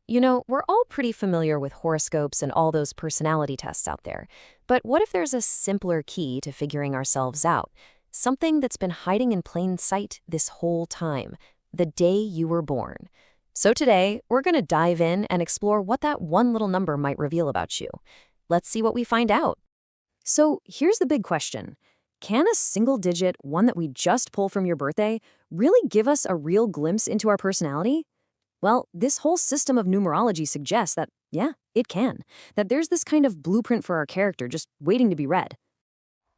We're all pretty familiar with horoscopes and all those personality tests out there. But what if there's a simpler key to figuring ourselves out? Something that's been hiding in plain sight this whole time, the day you were born. So today, we're going to dive in and explore what that one little number might reveal about you. Let's see what we find out. So here's the big question. Can a single digit, one that we just pull from your birthday, really give us a real glimpse into our personality? Well, this whole system of numerology suggests that, yeah, it can. That there's this kind of blueprint for our character just waiting to be read.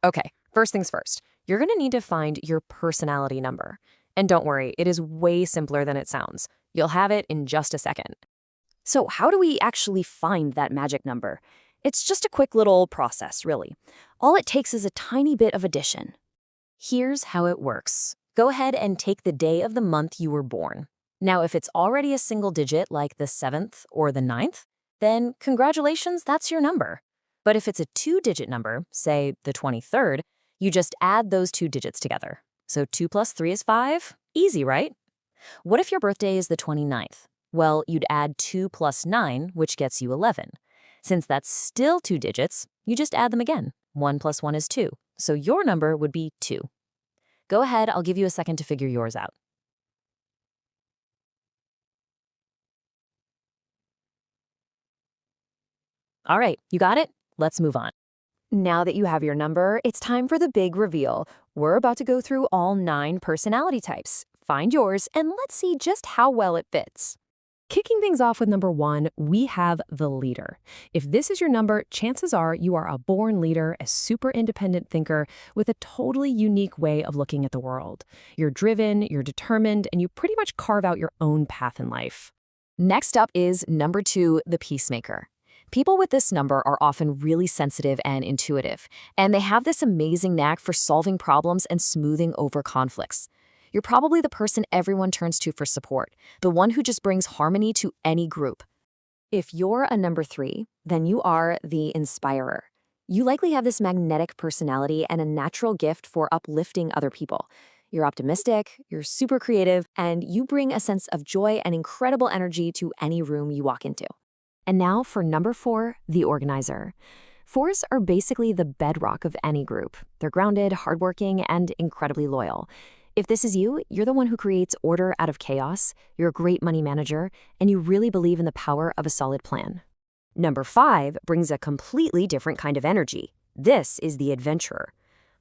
Okay, first things first. You're going to need to find your personality number. And don't worry, it is way simpler than it sounds. You'll have it in just a second. So how do we actually find that magic number? It's just a quick little process, really. All it takes is a tiny bit of addition. Here's how it works. Go ahead and take the day of the month you were born. Now, if it's already a single digit, like the 7th or the 9th, then congratulations, that's your number. But if it's a two-digit number, say the 23rd, you just add those two digits together. So 2 plus 3 is 5. Easy, right? What if your birthday is the 29th? Well, you'd add 2 plus 9, which gets you 11. Since that's still two digits, you just add them again. 1 plus 1 is 2. So your number would be 2. Go ahead, I'll give you a second to figure yours out. All right, you got it? Let's move on. Now that you have your number, it's time for the big reveal. We're about to go through all 9 personality types. Find yours, and let's see just how well it fits. Kicking things off with number 1, we have the leader. If this is your number, chances are you are a born leader, a super independent thinker with a totally unique way of looking at the world. You're driven, you're determined, and you pretty much carve out your own path in life. Next up is number 2, the peacemaker. People with this number are often really sensitive and intuitive, and they have this amazing knack for solving problems and smoothing over conflicts. You're probably the person everyone turns to for support, the one who just brings harmony to any group. If you're a number 3, then you are the inspirer. You likely have this magnetic personality and a natural gift for uplifting other people. You're optimistic, you're super creative, and you bring a sense of joy and incredible energy to any room you walk into. And now for number 4, the organizer. 4s are basically the bedrock of any group. They're grounded, hardworking, and incredibly loyal. If this is you, you're the one who creates order out of chaos, you're a great money manager, and you really believe in the power of a solid plan. Number 5 brings a completely different kind of energy. This is the adventurer.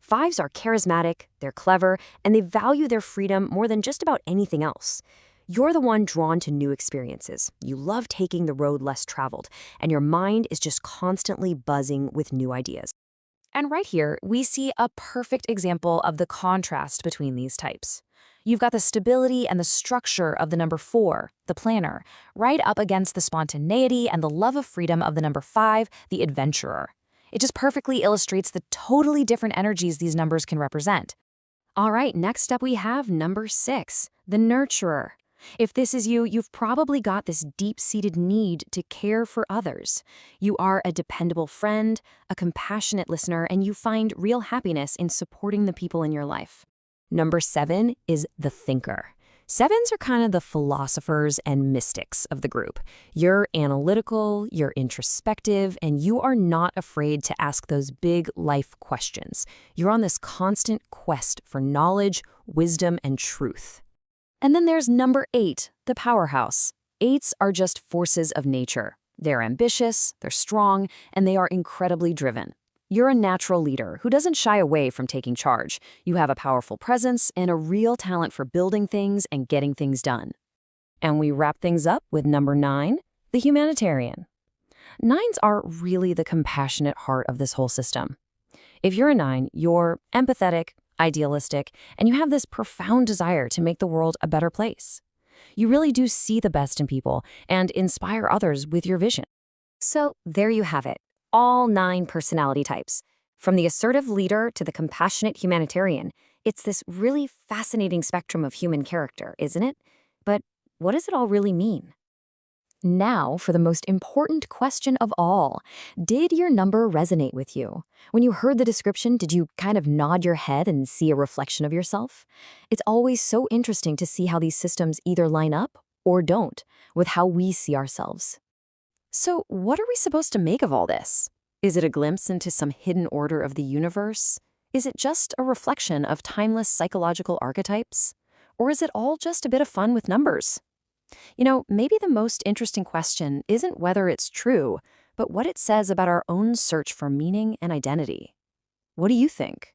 5s are charismatic, they're clever, and they value their freedom more than just about anything else. You're the one drawn to new experiences. You love taking the road less traveled, and your mind is just constantly buzzing with new ideas. And right here, we see a perfect example of the contrast between these types. You've got the stability and the structure of the number 4, the planner, right up against the spontaneity and the love of freedom of the number 5, the adventurer. It just perfectly illustrates the totally different energies these numbers can represent. All right, next up we have number 6, the nurturer. If this is you, you've probably got this deep-seated need to care for others. You are a dependable friend, a compassionate listener, and you find real happiness in supporting the people in your life. Number 7 is the thinker. 7s are kind of the philosophers and mystics of the group. You're analytical, you're introspective, and you are not afraid to ask those big life questions. You're on this constant quest for knowledge, wisdom, and truth. And then there's number 8, the powerhouse. 8s are just forces of nature. They're ambitious, they're strong, and they are incredibly driven. You're a natural leader who doesn't shy away from taking charge. You have a powerful presence and a real talent for building things and getting things done. And we wrap things up with number 9, the humanitarian. 9s are really the compassionate heart of this whole system. If you're a 9, you're empathetic, idealistic, and you have this profound desire to make the world a better place. You really do see the best in people and inspire others with your vision. So there you have it, all 9 personality types. From the assertive leader to the compassionate humanitarian, it's this really fascinating spectrum of human character, isn't it? But what does it all really mean? Now for the most important question of all. Did your number resonate with you? When you heard the description, did you kind of nod your head and see a reflection of yourself? It's always so interesting to see how these systems either line up or don't, with how we see ourselves. So, what are we supposed to make of all this? Is it a glimpse into some hidden order of the universe? Is it just a reflection of timeless psychological archetypes? Or is it all just a bit of fun with numbers? Maybe the most interesting question isn't whether it's true, but what it says about our own search for meaning and identity. What do you think?